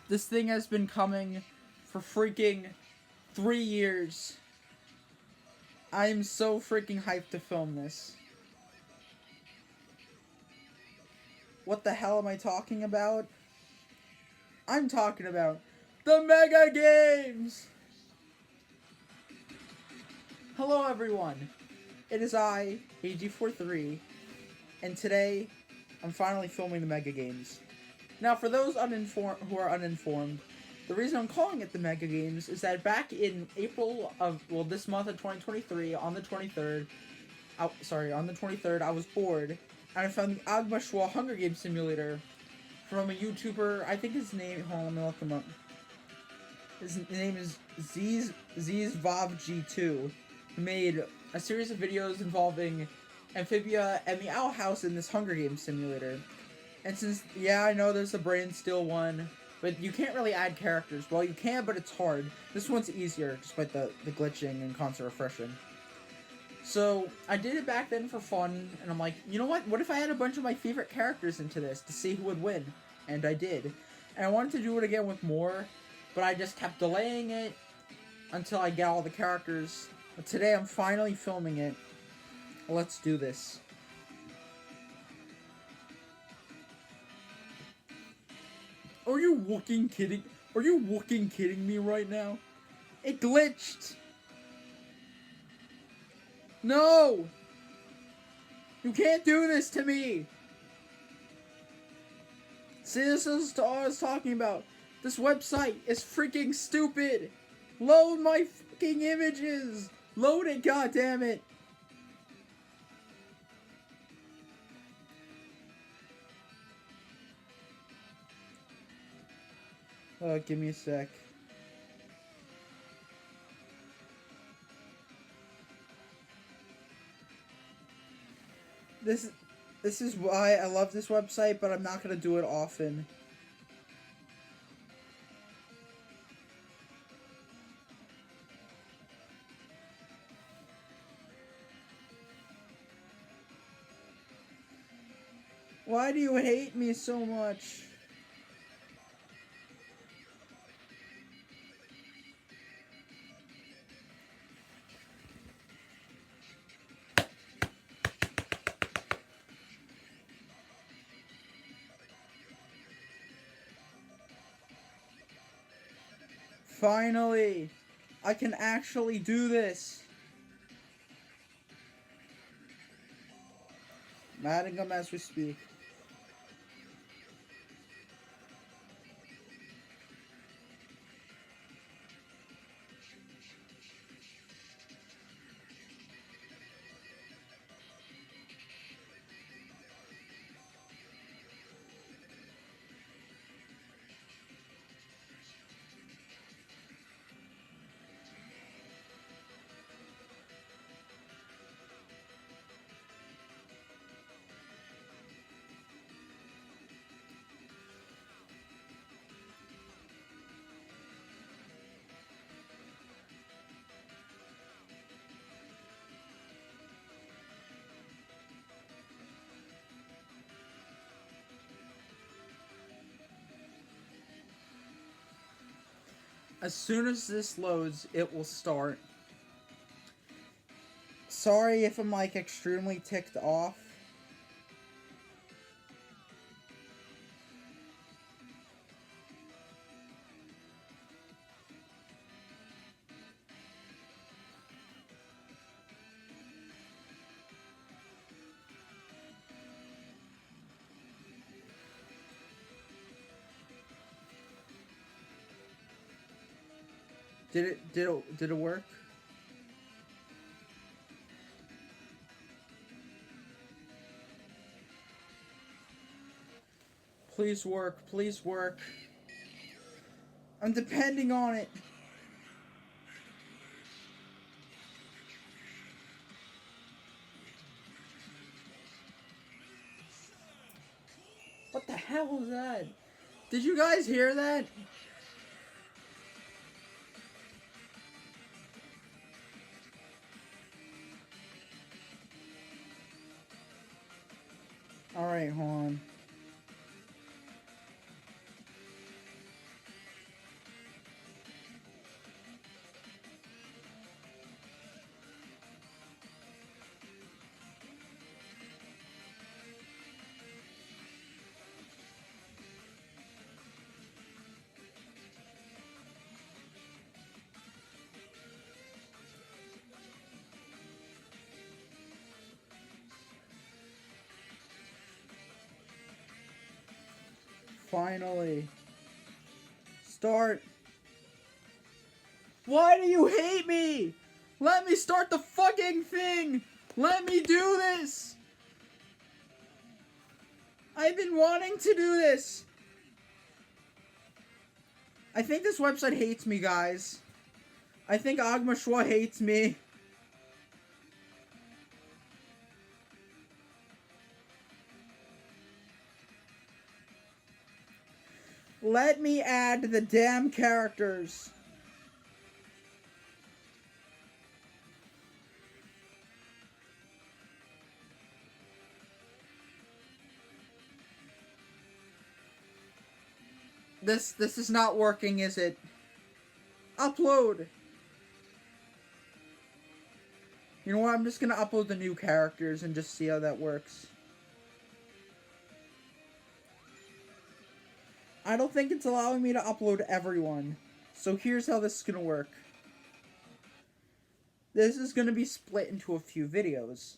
This thing has been coming for freaking 3 years. I am so freaking hyped to film this. What the hell am I talking about? I'm talking about the Mega Games! Hello everyone, it is I, AG43, and today I'm finally filming the Mega Games. Now for those who are uninformed, the reason I'm calling it the Mega Games is that back in April of, this month of 2023, on the 23rd, I was bored, and I found the Agma Schwa Hunger Games Simulator from a YouTuber. I think his name, hold on, let me look him up. His name is ZzVavG2, who made a series of videos involving Amphibia and the Owl House in this Hunger Games simulator. And since, yeah, I know there's the Brain Steel one, but you can't really add characters. Well, you can, but it's hard. This one's easier, despite the glitching and constant refreshing. So, I did it back then for fun, and I'm like, you know what? What if I had a bunch of my favorite characters into this to see who would win? And I did. And I wanted to do it again with more, but I just kept delaying it until I get all the characters. But today I'm finally filming it. Let's do this. Are you fucking kidding? Are you fucking kidding me right now? It glitched. No! You can't do this to me! See, this is what I was talking about. This website is freaking stupid! Load my fucking images! Load it, goddammit! Give me a sec. This is why I love this website, but I'm not gonna do it often. Why do you hate me so much? Finally! I can actually do this! I'm adding them as we speak. As soon as this loads, it will start. Sorry if I'm like extremely ticked off. Did it work? Please work, please work. I'm depending on it. What the hell was that? Did you guys hear that? Alright, hold on. Finally. Start. Why do you hate me? Let me start the fucking thing! Let me do this! I've been wanting to do this! I think this website hates me, guys. I think Agma Schwa hates me. Let me add the damn characters. This is not working, is it? Upload. You know what? I'm just gonna upload the new characters and just see how that works. I don't think it's allowing me to upload everyone. So here's how this is gonna work. This is gonna be split into a few videos.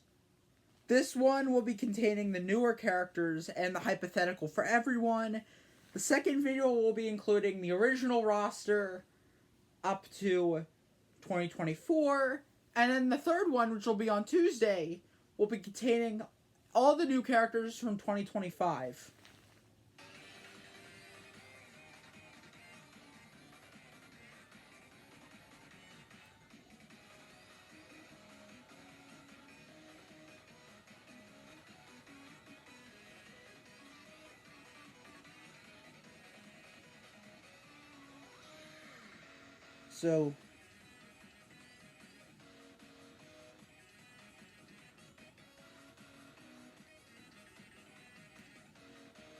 This one will be containing the newer characters and the hypothetical for everyone. The second video will be including the original roster up to 2024. And then the third one, which will be on Tuesday, will be containing all the new characters from 2025. So,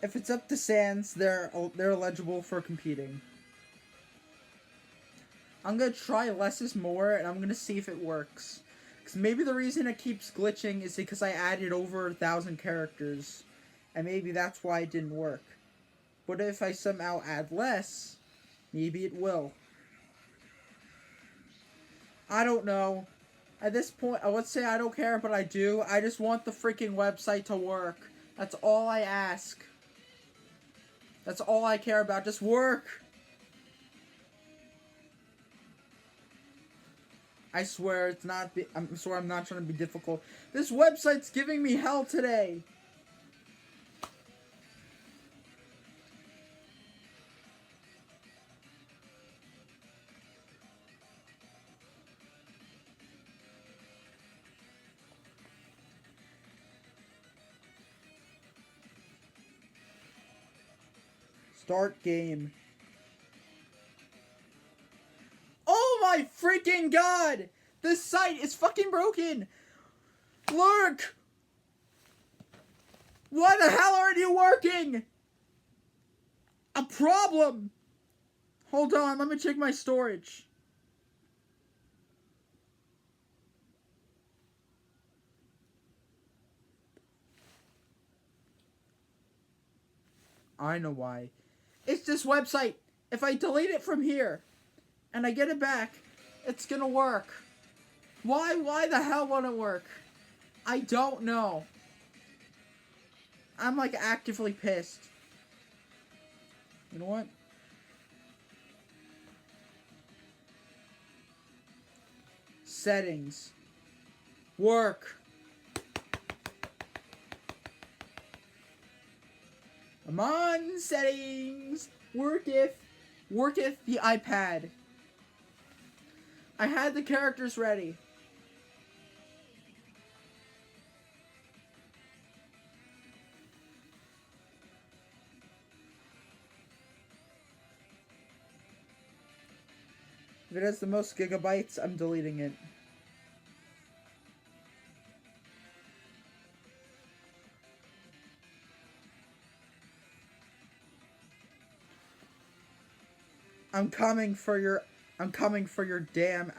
if it's up to Sans, they're eligible for competing. I'm gonna try less is more, and I'm gonna see if it works. Because maybe the reason it keeps glitching is because I added over 1,000 characters, and maybe that's why it didn't work. But if I somehow add less, maybe it will. I don't know. At this point, I would say I don't care, but I do. I just want the freaking website to work. That's all I ask. That's all I care about. Just work. I swear it's not. I swear I'm not trying to be difficult. This website's giving me hell today. Start game. Oh my freaking god! This site is fucking broken! Lurk! Why the hell aren't you working? A problem! Hold on, let me check my storage. I know why. It's this website. If I delete it from here and I get it back, it's gonna work. Why the hell won't it work? I don't know. I'm like actively pissed. You know what? Settings. Work. Come on, settings. Worketh the iPad. I had the characters ready. If it has the most gigabytes, I'm deleting it. I'm coming for your damn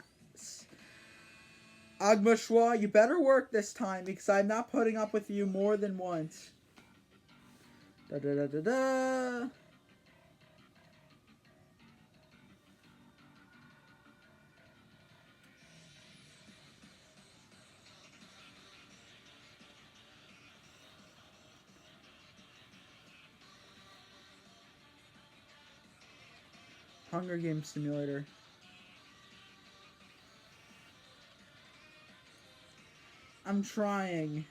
Agma Schwa, you better work this time because I'm not putting up with you more than once. Da da da da da. Hunger Games Simulator. I'm trying.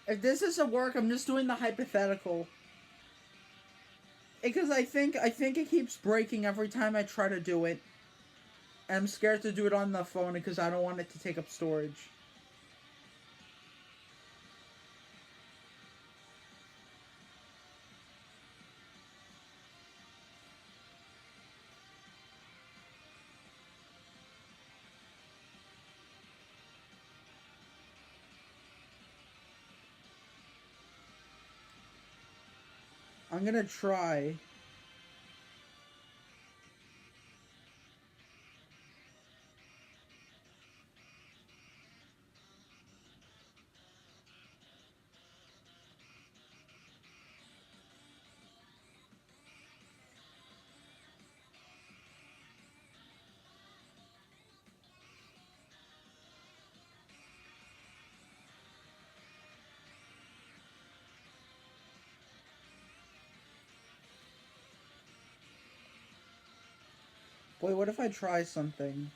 If this doesn't work, I'm just doing the hypothetical. Because I think it keeps breaking every time I try to do it. And I'm scared to do it on the phone because I don't want it to take up storage. I'm gonna try. Wait, what if I try something?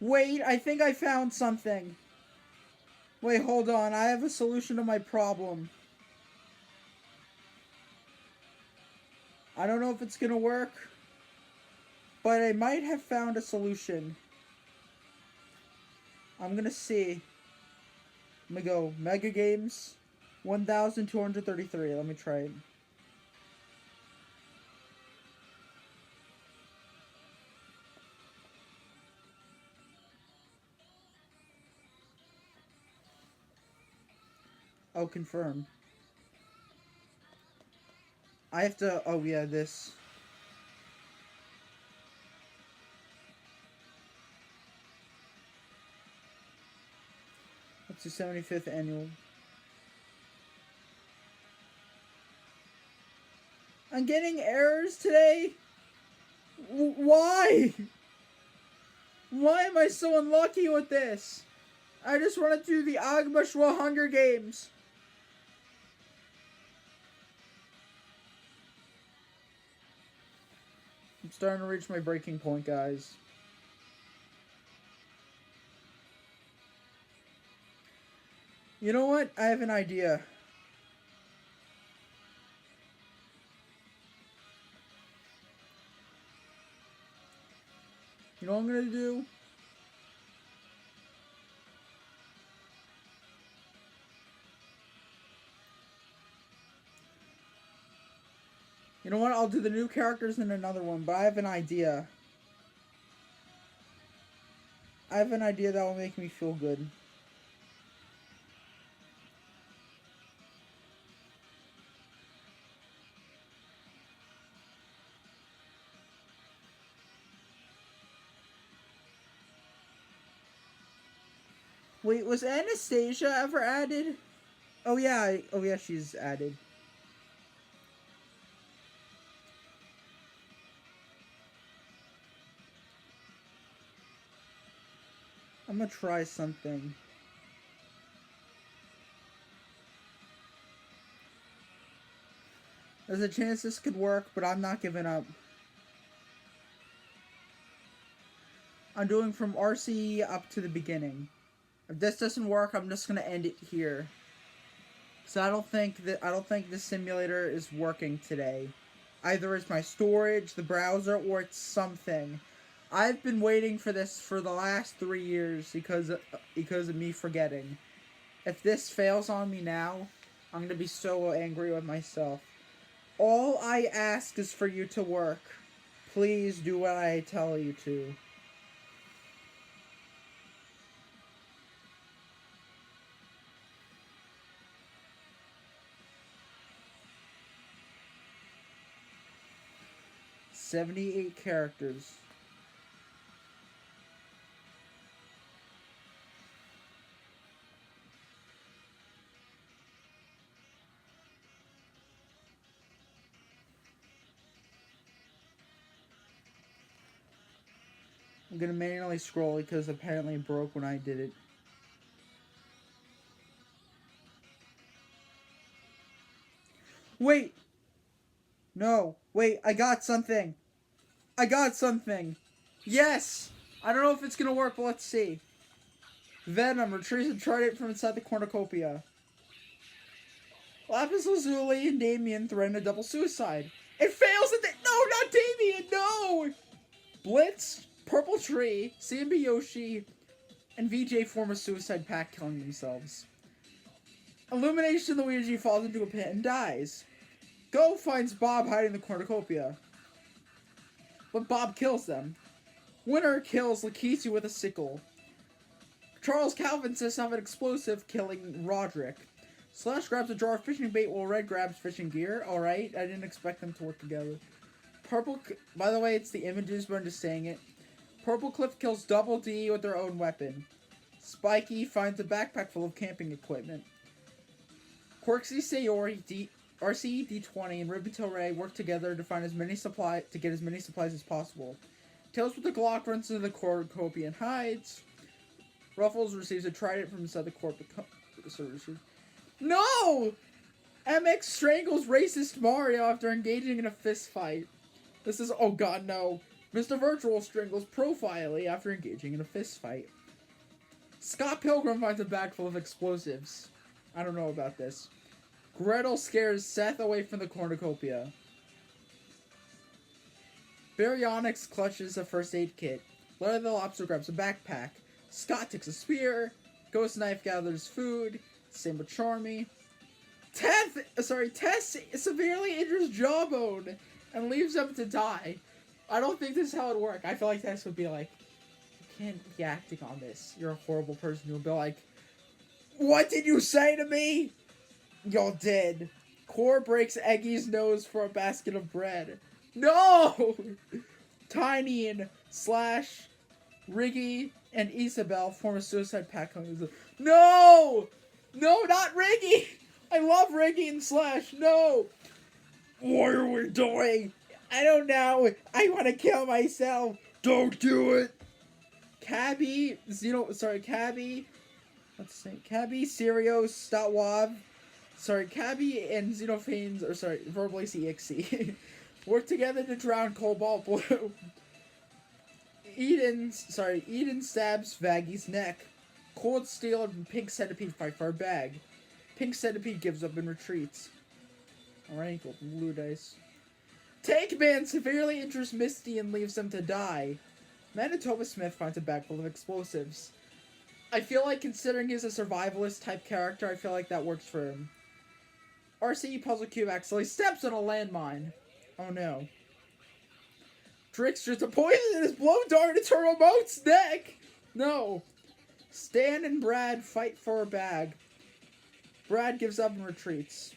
Wait, I think I found something. Wait, hold on. I have a solution to my problem. I don't know if it's gonna work, but I might have found a solution. I'm gonna see. Let me go. Mega Games 1233. Let me try it. Oh, confirm. I have to. Oh, yeah, this. It's the 75th annual. I'm getting errors today? Why? Why am I so unlucky with this? I just want to do the Agma Shwa Hunger Games. I'm starting to reach my breaking point, guys. You know what? I have an idea. You know what I'm gonna do? You know what? I'll do the new characters in another one, but I have an idea. I have an idea that will make me feel good. Wait, was Anastasia ever added? Oh yeah, she's added. I'm gonna try something. There's a chance this could work, but I'm not giving up. I'm doing from RC up to the beginning. If this doesn't work, I'm just gonna end it here. So I don't think this simulator is working today. Either it's my storage, the browser, or it's something. I've been waiting for this for the last 3 years because of me forgetting. If this fails on me now, I'm gonna be so angry with myself. All I ask is for you to work. Please do what I tell you to. 78 characters. I'm gonna manually scroll because apparently it broke when I did it. Wait! No, wait, I got something! I got something! Yes! I don't know if it's gonna work, but let's see. Venom retrieves a trident from inside the cornucopia. Lapis Lazuli and Damien threaten a double suicide. It fails at the— No, not Damien! No! Blitz, Purple Tree, CMB Yoshi, and VJ form a suicide pact, killing themselves. Illumination Luigi falls into a pit and dies. Go finds Bob hiding in the cornucopia, but Bob kills them. Winner kills Lakitu with a sickle. Charles Calvin sets off an explosive, killing Roderick. Slash grabs a jar of fishing bait while Red grabs fishing gear. Alright, I didn't expect them to work together. By the way, it's the images, but I'm just saying it. Purple Cliff kills Double D with their own weapon. Spiky finds a backpack full of camping equipment. Quirksy Sayori, RC D20, and Ribbito Ray work together to get as many supplies as possible. Tails with the Glock runs into the cornucopia and hides. Ruffles receives a trident from inside the cornucopia. No! MX strangles racist Mario after engaging in a fist fight. This is— oh god, no. Mr. Virtual strangles Profile after engaging in a fist fight. Scott Pilgrim finds a bag full of explosives. I don't know about this. Gretel scares Seth away from the cornucopia. Baryonyx clutches a first aid kit. Larry the Lobster grabs a backpack. Scott takes a spear. Ghost Knife gathers food. Same with Charmy. Tess severely injures Jawbone and leaves him to die. I don't think this is how it would work. I feel like Tess would be like, you can't be acting on this. You're a horrible person. You'll be like, what did you say to me? You're dead. Core breaks Eggy's nose for a basket of bread. No! Tiny and Slash, Riggy, and Isabel form a suicide pact. No! No, not Riggy! I love Riggy and Slash. No! What are we doing? I don't know. I want to kill myself. Don't do it. Cabby, Sirios, Statwav, Cabby and Xenophanes, Verbally EXE, work together to drown Cobalt Blue. Eden stabs Vaggy's neck. Cold Steel and Pink Centipede fight for a bag. Pink Centipede gives up and retreats. Alright, golden blue dice. Tank Man severely injures Misty and leaves them to die. Manitoba Smith finds a bag full of explosives. I feel like, considering he's a survivalist type character, I feel like that works for him. RCE Puzzle Cube accidentally steps on a landmine. Oh no. Trickster's a poison in his blow dart into Remote's neck! No. Stan and Brad fight for a bag. Brad gives up and retreats.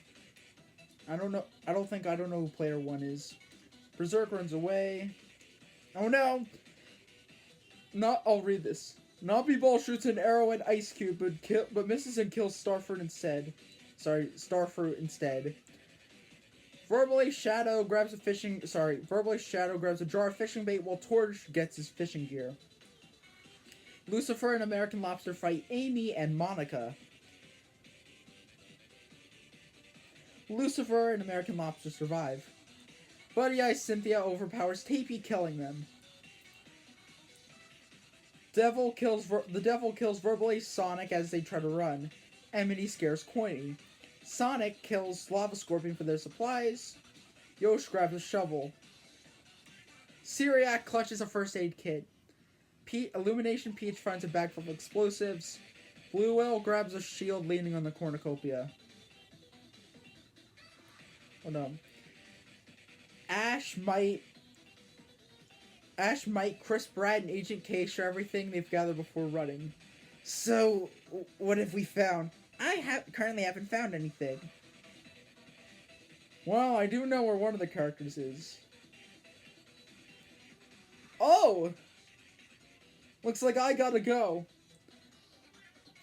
I don't know who player 1 is. Berserk runs away. Oh no! I'll read this. Nobby Ball shoots an arrow at Ice Cube, but misses and kills Starfruit instead. Verbally Shadow grabs a jar of fishing bait while Torch gets his fishing gear. Lucifer and American Lobster fight Amy and Monica. Lucifer and American Lobster survive. Buddy Eye Cynthia overpowers Tapey, killing them. The devil kills Verbally Sonic as they try to run. Emily scares Coiny. Sonic kills Lava Scorpion for their supplies. Yosh grabs a shovel. Syriac clutches a first aid kit. Illumination Peach finds a bag full of explosives. Blue Whale grabs a shield leaning on the cornucopia. Oh no. Ash, Mite, Chris, Brad, and Agent K share everything they've gathered before running. So, what have we found? I currently haven't found anything. Well, I do know where one of the characters is. Oh! Looks like I gotta go.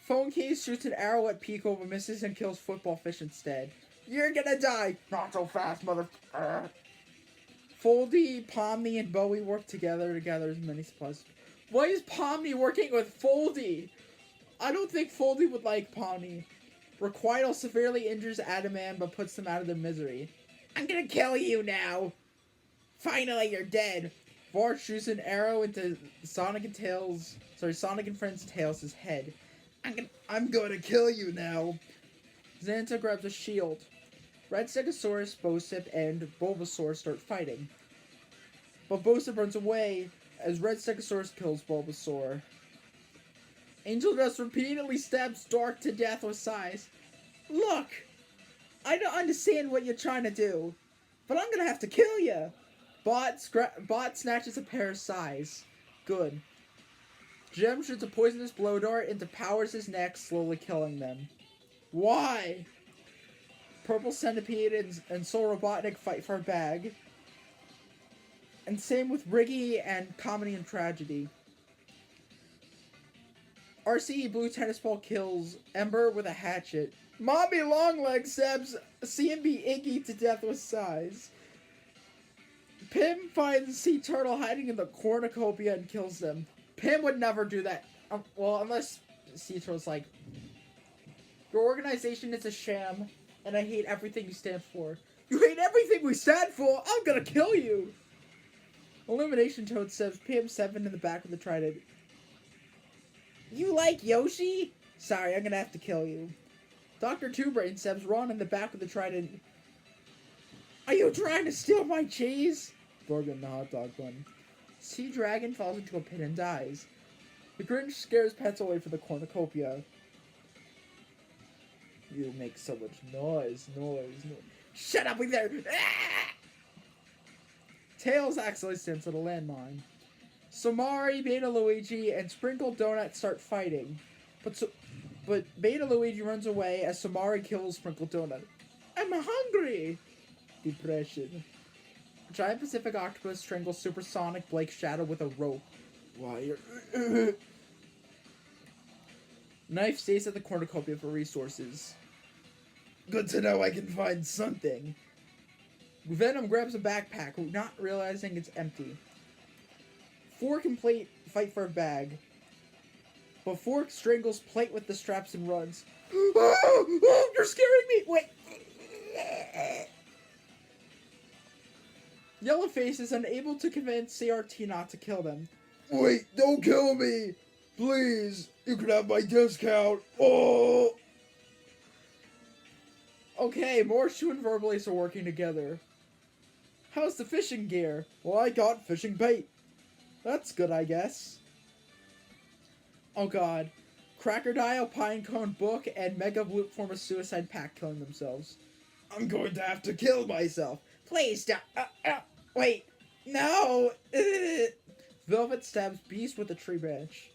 Phone case shoots an arrow at Pico but misses and kills Football Fish instead. You're gonna die! Not so fast, mother... Foldy, Pomni, and Bowie work together to gather as many supplies. Why is Pomni working with Foldy? I don't think Foldy would like Pomni. Requital severely injures Adaman but puts them out of their misery. I'm gonna kill you now! Finally, you're dead! Vart shoots an arrow into Sonic and Friends Tails' head. I'm gonna kill you now! Xanta grabs a shield. Red Stegosaurus, Bosip, and Bulbasaur start fighting. But Bosip runs away as Red Stegosaurus kills Bulbasaur. Angel Dust repeatedly stabs Dark to death with sighs. Look! I don't understand what you're trying to do, but I'm gonna have to kill you! Bot snatches a pair of sighs. Good. Gem shoots a poisonous blow dart into Powers' neck, slowly killing them. Why? Purple Centipede and Soul Robotnik fight for a bag. And same with Riggy and Comedy and Tragedy. RCE Blue Tennis Ball kills Ember with a hatchet. Mommy Longlegs stabs CMB Iggy to death with sighs. Pim finds Sea Turtle hiding in the cornucopia and kills them. Pim would never do that. Well, unless Sea Turtle's like, your organization is a sham, and I hate everything you stand for. You hate everything we stand for? I'm gonna kill you! Illumination Toad stabs PM7 in the back with the trident. You like Yoshi? Sorry, I'm gonna have to kill you. Dr. Two-Brain stabs Ron in the back with the trident. Are you trying to steal my cheese? Borgin, the hot dog bun. Sea Dragon falls into a pit and dies. The Grinch scares pets away from the cornucopia. You make so much noise. Shut up with there! Ah! Tails accidentally stands at a landmine. Somari, Beta Luigi, and Sprinkle Donut start fighting. But Beta Luigi runs away as Somari kills Sprinkle Donut. I'm hungry! Depression. Giant Pacific Octopus strangles Supersonic Blake Shadow with a rope. Why? Knife stays at the cornucopia for resources. Good to know I can find something. Venom grabs a backpack, not realizing it's empty. Fork and Plate fight for a bag. But Fork strangles Plate with the straps and runs. Oh, you're scaring me! Wait! Yellowface is unable to convince CRT not to kill them. Wait, don't kill me! Please! You can have my discount! Oh! Okay, Morshu and Verbalace are working together. How's the fishing gear? Well, I got fishing bait. That's good, I guess. Oh god. Crackerdile, Pinecone, Book, and Mega Bloop form a suicide pact killing themselves. I'm going to have to kill myself. Please don't. Wait. No. Velvet stabs Beast with a tree branch.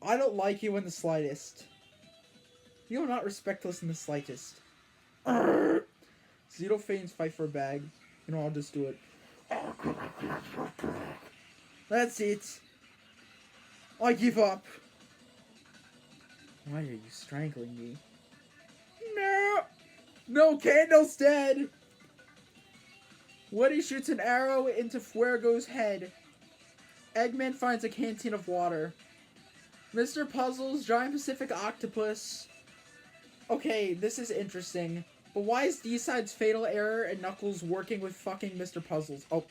I don't like you in the slightest. You are not respectless in the slightest. Zito feigns fight for a bag. You know, I'll just do it. That's it. I give up. Why are you strangling me? No! No, Candle's dead! Woody shoots an arrow into Fuego's head. Eggman finds a canteen of water. Mr. Puzzles, Giant Pacific Octopus. Okay, this is interesting. But why is D-Side's Fatal Error and Knuckles working with fucking Mr. Puzzles? Oh,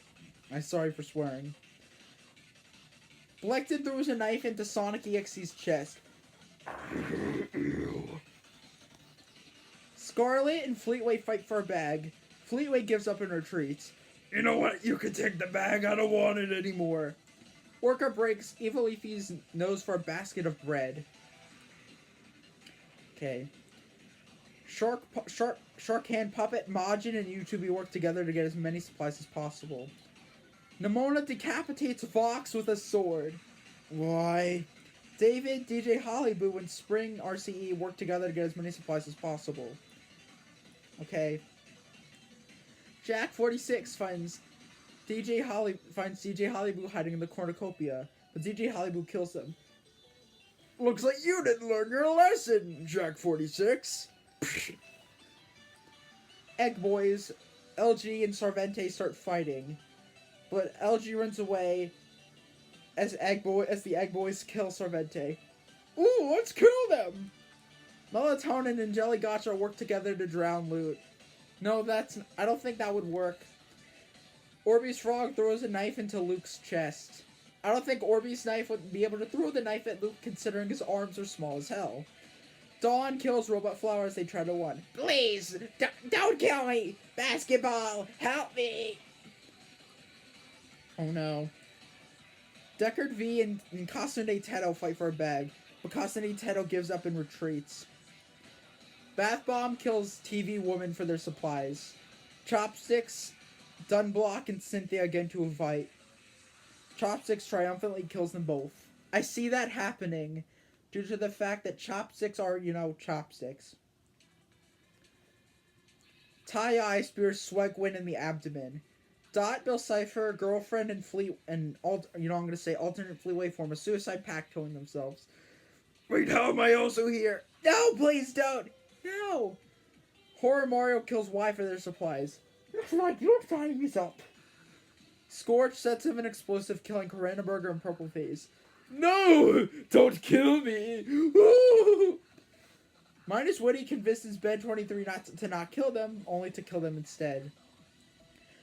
I'm sorry for swearing. Blecton throws a knife into Sonic EXE's chest. Scarlet and Fleetway fight for a bag. Fleetway gives up and retreats. You know what? You can take the bag. I don't want it anymore. Orca breaks Evil Leafy's nose for a basket of bread. Okay. Shark Hand Puppet, Majin, and YouTube work together to get as many supplies as possible. Nimona decapitates Vox with a sword. Why? David, DJ Hollyboo, and Spring RCE work together to get as many supplies as possible. Okay. Jack 46 finds finds DJ Hollyboo hiding in the cornucopia, but DJ Hollyboo kills him. Looks like you didn't learn your lesson, Jack 46. Egg Boys, LG and Sarvente start fighting, but LG runs away as the Egg Boys kill Sarvente. Ooh, let's kill them! Melatonin and Jelly Gotcha work together to drown Loot. No, I don't think that would work. Orbeez Frog throws a knife into Luke's chest. I don't think Orbeez Knife would be able to throw the knife at Luke considering his arms are small as hell. Dawn kills Robot Flower as they try to run. Please, don't kill me! Basketball, help me! Oh no. Deckard V and Kasune Teto fight for a bag, but Kasune Teto gives up and retreats. Bath Bomb kills TV Woman for their supplies. Chopsticks, Dunblock, and Cynthia get into a fight. Chopsticks triumphantly kills them both. I see that happening due to the fact that Chopsticks are, chopsticks. Tie-Eye spears Swegwin in the abdomen. Dot, Bill Cipher, Girlfriend, and alternate Fleetway form a suicide pact killing themselves. Wait, how am I also here? No, please don't! No! Horror Mario kills Y for their supplies. Looks like you're tying me up. Scorch sets him an explosive, killing Corona Burger and Purple Phase. No! Don't kill me! Minus Woody convinces Ben 23 to not kill them, only to kill them instead.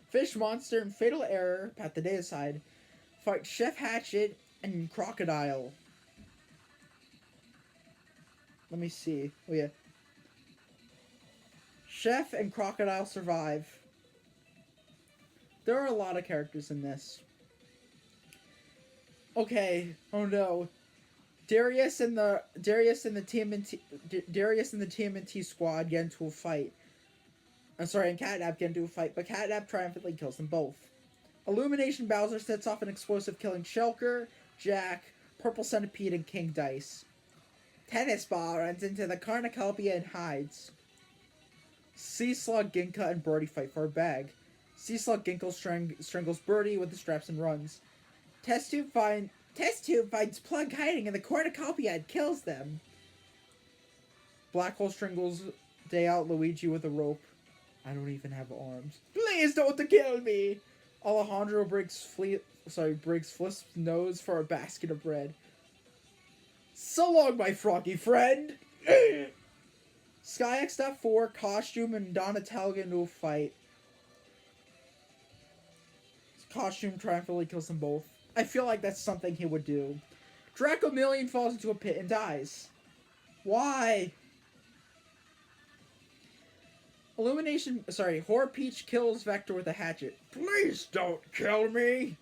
Fish Monster and Fatal Error, Pat the Day aside, fight Chef Hatchet and Crocodile. Let me see. Oh yeah. Chef and Crocodile survive. There are a lot of characters in this. Okay. Oh no. Darius and the TMNT squad get into a fight. I'm sorry, and Catnap get into a fight, but Catnap triumphantly kills them both. Illumination Bowser sets off an explosive, killing Shulker, Jack, Purple Centipede, and King Dice. Tennis Ball runs into the cornucopia and hides. Sea Slug, Ginka, and Birdie fight for a bag. Sea Slug Ginkle strangles Birdie with the straps and runs. Test Tube finds Plug hiding in the cornucopia and kills them. Black Hole strangles Day Out Luigi with a rope. I don't even have arms. Please don't kill me! Alejandro breaks Flisp's nose for a basket of bread. So long, my froggy friend! SkyX.4, Costume, and Donatello get into a fight. Costume triumphantly kills them both. I feel like that's something he would do. Dracomillion falls into a pit and dies. Why? Horror Peach kills Vector with a hatchet. Please don't kill me!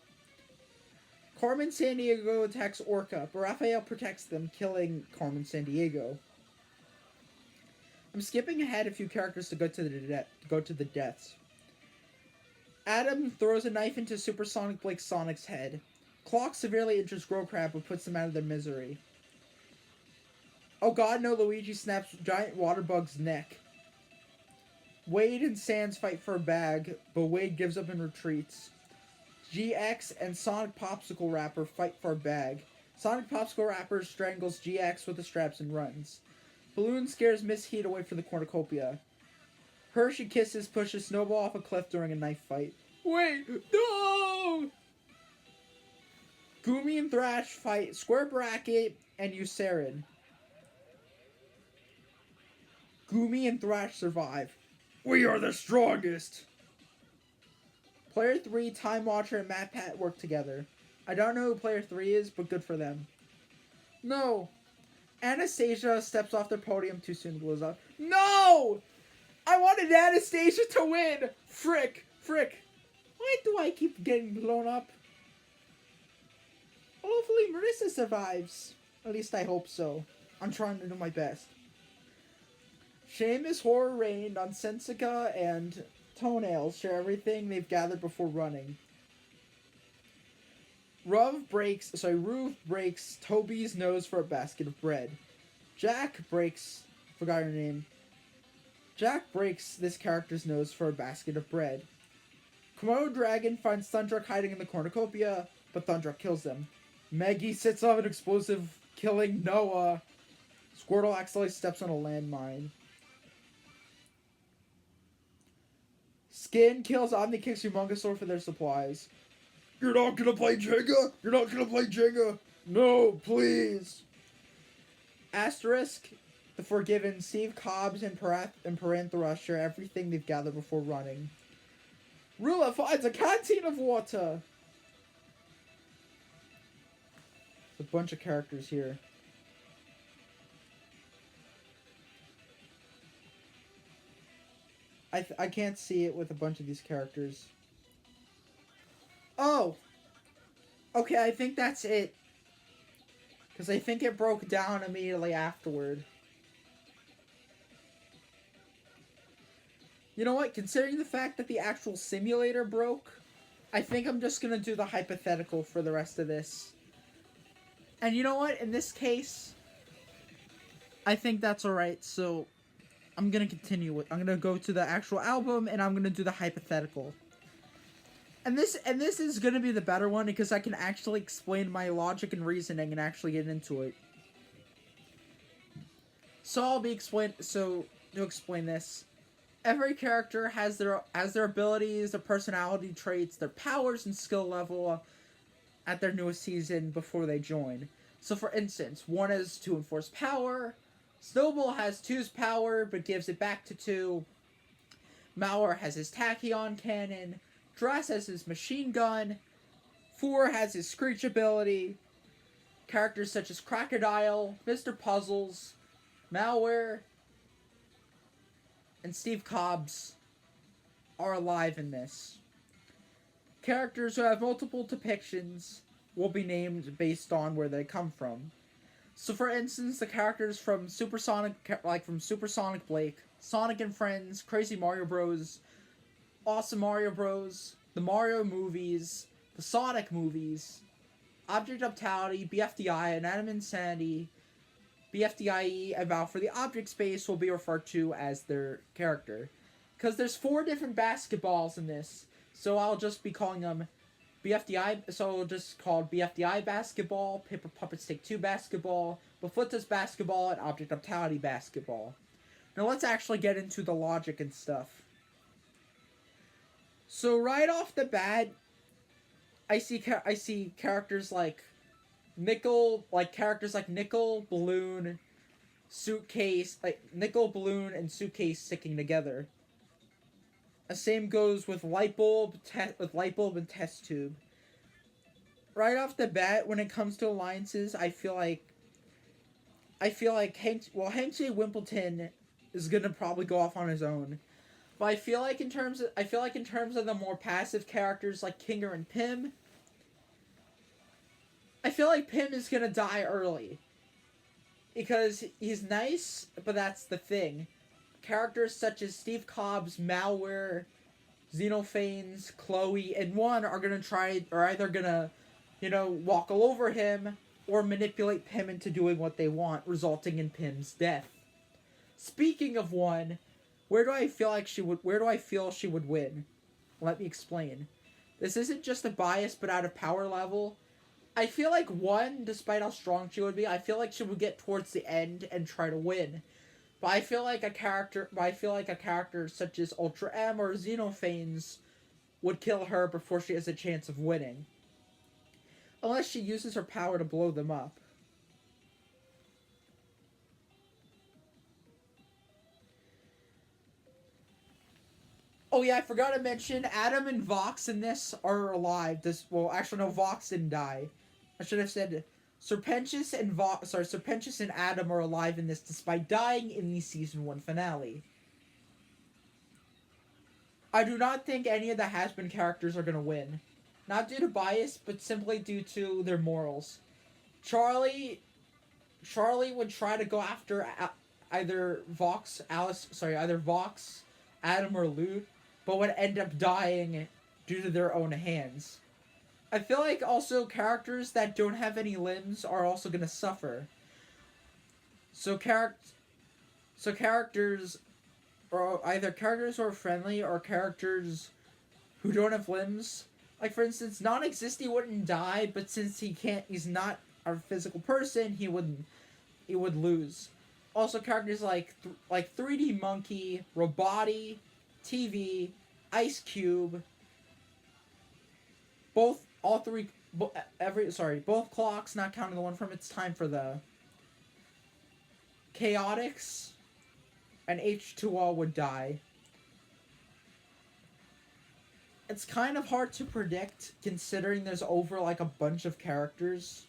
Carmen Sandiego attacks Orca, but Raphael protects them, killing Carmen Sandiego. I'm skipping ahead a few characters to go to the deaths. Adam throws a knife into Supersonic Blake Sonic's head. Clock severely injures Growcrab but puts them out of their misery. Oh god no, Luigi snaps Giant Waterbug's neck. Wade and Sans fight for a bag, but Wade gives up and retreats. GX and Sonic Popsicle Wrapper fight for a bag. Sonic Popsicle Wrapper strangles GX with the straps and runs. Balloon scares Miss Heat away from the cornucopia. Hershey Kisses pushes Snowball off a cliff during a knife fight. Wait, no! Goomy and Thrash fight Square Bracket and Eucerin. Goomy and Thrash survive. We are the strongest! Player 3, Time Watcher, and Matt Pat work together. I don't know who Player 3 is, but good for them. No! Anastasia steps off the podium too soon and blows up. No! I wanted Anastasia to win! Frick! Why do I keep getting blown up? Hopefully Marissa survives. At least I hope so. I'm trying to do my best. Seamus Horror rained on Sensica and Toenails share everything they've gathered before running. Ruv breaks Toby's nose for a basket of bread. Jack breaks this character's nose for a basket of bread. Komodo Dragon finds Thundruck hiding in the cornucopia, but Thundruck kills them. Maggie sets off an explosive, killing Noah. Squirtle accidentally steps on a landmine. Skin kills Omnikix Humongousaur for their supplies. You're not gonna play Jenga? You're not gonna play Jenga? No, please. Asterisk, the Forgiven, Steve Cobbs and Paranthropus share everything they've gathered before running. Rula finds a canteen of water. There's a bunch of characters here. I can't see it with a bunch of these characters. Oh! Okay, I think that's it. Because I think it broke down immediately afterward. You know what? Considering the fact that the actual simulator broke, I think I'm just going to do the hypothetical for the rest of this. And you know what? In this case, I think that's alright. So, I'm going to continue it. I'm going to go to the actual album, and I'm going to do the hypothetical. And this is going to be the better one, because I can actually explain my logic and reasoning and actually get into it. So, to explain this, every character has their abilities, their personality traits, their powers and skill level at their newest season before they join. So for instance, 1 is to enforce power, Snowball has 2's power but gives it back to 2, Mauer has his tachyon cannon, Dress has his machine gun, 4 has his Screech ability, characters such as Crocodile, Mr. Puzzles, Malware, and Steve Cobbs are alive in this. Characters who have multiple depictions will be named based on where they come from. So for instance, the characters from Supersonic Blake, Sonic and Friends, Crazy Mario Bros., Awesome Mario Bros., the Mario movies, the Sonic movies, Object Uptality, BFDI, Anatomy of Insanity, BFDIE, and Battle for the Object Space will be referred to as their character. Because there's 4 different basketballs in this, so I'll just be calling them BFDI, so I'll just call BFDI Basketball, Paper Puppets Take 2 Basketball, Bafuta's Basketball, and Object Uptality Basketball. Now let's actually get into the logic and stuff. So right off the bat, I see characters like Nickel, Balloon, Suitcase, Nickel, Balloon, and Suitcase sticking together. The same goes with Light Bulb and Test Tube. Right off the bat, when it comes to alliances, I feel like Hank J. Wimbledon is gonna probably go off on his own. But I feel like in terms of the more passive characters like Kinger and Pim, I feel like Pim is gonna die early. Because he's nice, but that's the thing. Characters such as Steve Cobbs, Malware, Xenophanes, Chloe, and 1 are either gonna, walk all over him, or manipulate Pim into doing what they want, resulting in Pim's death. Speaking of 1, where do I feel she would win? Let me explain. This isn't just a bias, but out of power level. I feel like 1, despite how strong she would be, I feel like she would get towards the end and try to win. But I feel like a character such as Ultra M or Xenophanes would kill her before she has a chance of winning. Unless she uses her power to blow them up. Oh yeah, I forgot to mention, Adam and Vox in this are alive. Vox didn't die. I should have said Serpentius and Adam are alive in this despite dying in the season 1 finale. I do not think any of the has-been characters are gonna win. Not due to bias, but simply due to their morals. Charlie would try to go after either Vox, Adam, or Lute, but would end up dying due to their own hands. I feel like also characters that don't have any limbs are also gonna suffer. So characters, or either characters who are friendly or characters who don't have limbs. Like, for instance, Non-Existy wouldn't die, but since he's not a physical person, he would lose. Also, characters like 3D Monkey, Roboti, TV, Ice Cube, both clocks, not counting the one from It's Time for the Chaotix, and H2O would die. It's kind of hard to predict, considering there's over like a bunch of characters.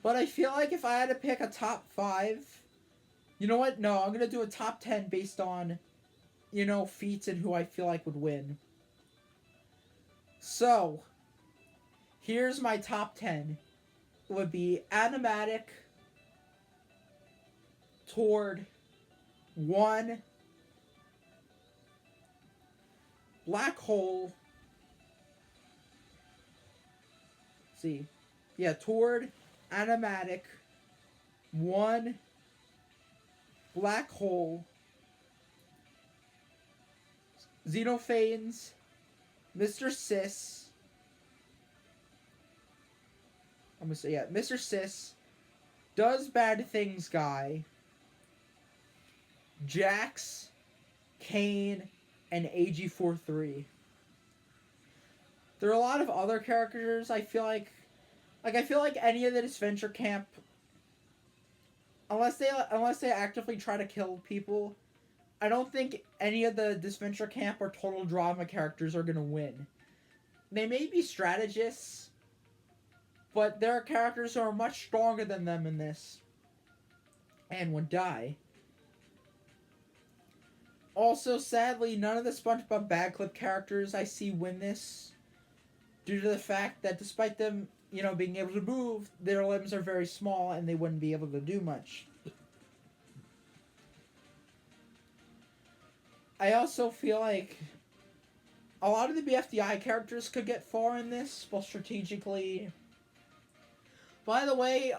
But I feel like if I had to pick a top 5, you know what? No, I'm gonna do a top 10 based on, feats and who I feel like would win. So, here's my top 10. It would be Animatic, Tord, 1, Black Hole. Tord, Animatic, 1, Black Hole, Xenophanes, Mr. Sis. Mr. Sis, Does Bad Things Guy, Jax, Kane, and AG43. There are a lot of other characters. I feel like any of the Adventure Camp, unless they actively try to kill people, I don't think any of the Adventure Camp or Total Drama characters are gonna win. They may be strategists, but there are characters who are much stronger than them in this, and would die. Also, sadly, none of the SpongeBob Bad Clip characters I see win this, due to the fact that despite them, being able to move, their limbs are very small and they wouldn't be able to do much. I also feel like a lot of the BFDI characters could get far in this, while strategically. By the way,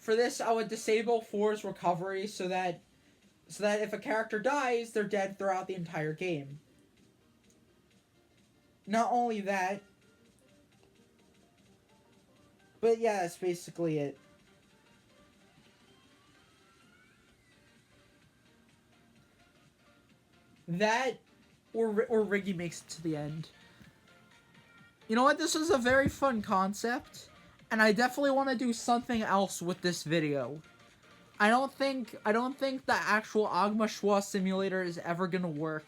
for this, I would disable 4's recovery so that if a character dies, they're dead throughout the entire game. Not only that, but yeah, that's basically it. That, or Riggy makes it to the end. You know what? This was a very fun concept, and I definitely want to do something else with this video. I don't think the actual Agma Schwa simulator is ever gonna work,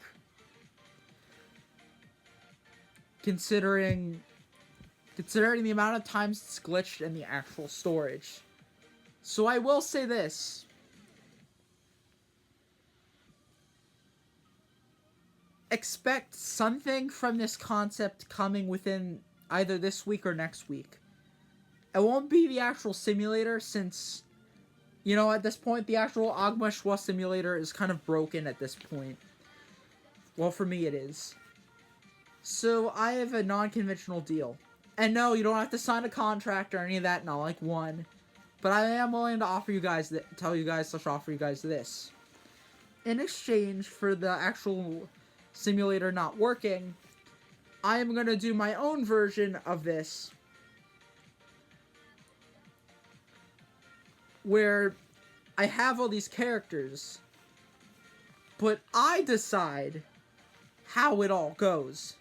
considering the amount of times it's glitched and the actual storage. So I will say this. Expect something from this concept coming within either this week or next week. It won't be the actual simulator, since, at this point, the actual Agma Schwa simulator is kind of broken at this point. Well, for me it is. So I have a non-conventional deal. And no, you don't have to sign a contract or any of that, not like one. But I am willing to offer you guys, offer you guys this. In exchange for the actual simulator not working, I am going to do my own version of this, where I have all these characters, but I decide how it all goes.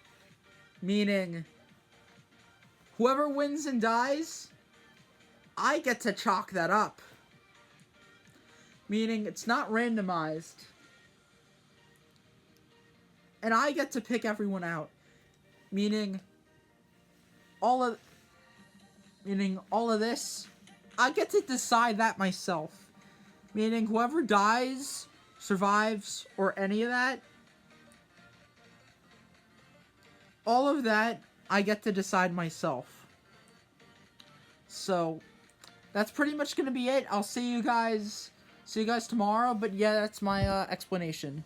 Meaning, whoever wins and dies, I get to chalk that up. Meaning, it's not randomized. And I get to pick everyone out. Meaning all of this, I get to decide that myself. Meaning whoever dies, survives, or any of that, all of that, I get to decide myself. So, that's pretty much gonna be it. I'll see you guys tomorrow, but yeah, that's my explanation.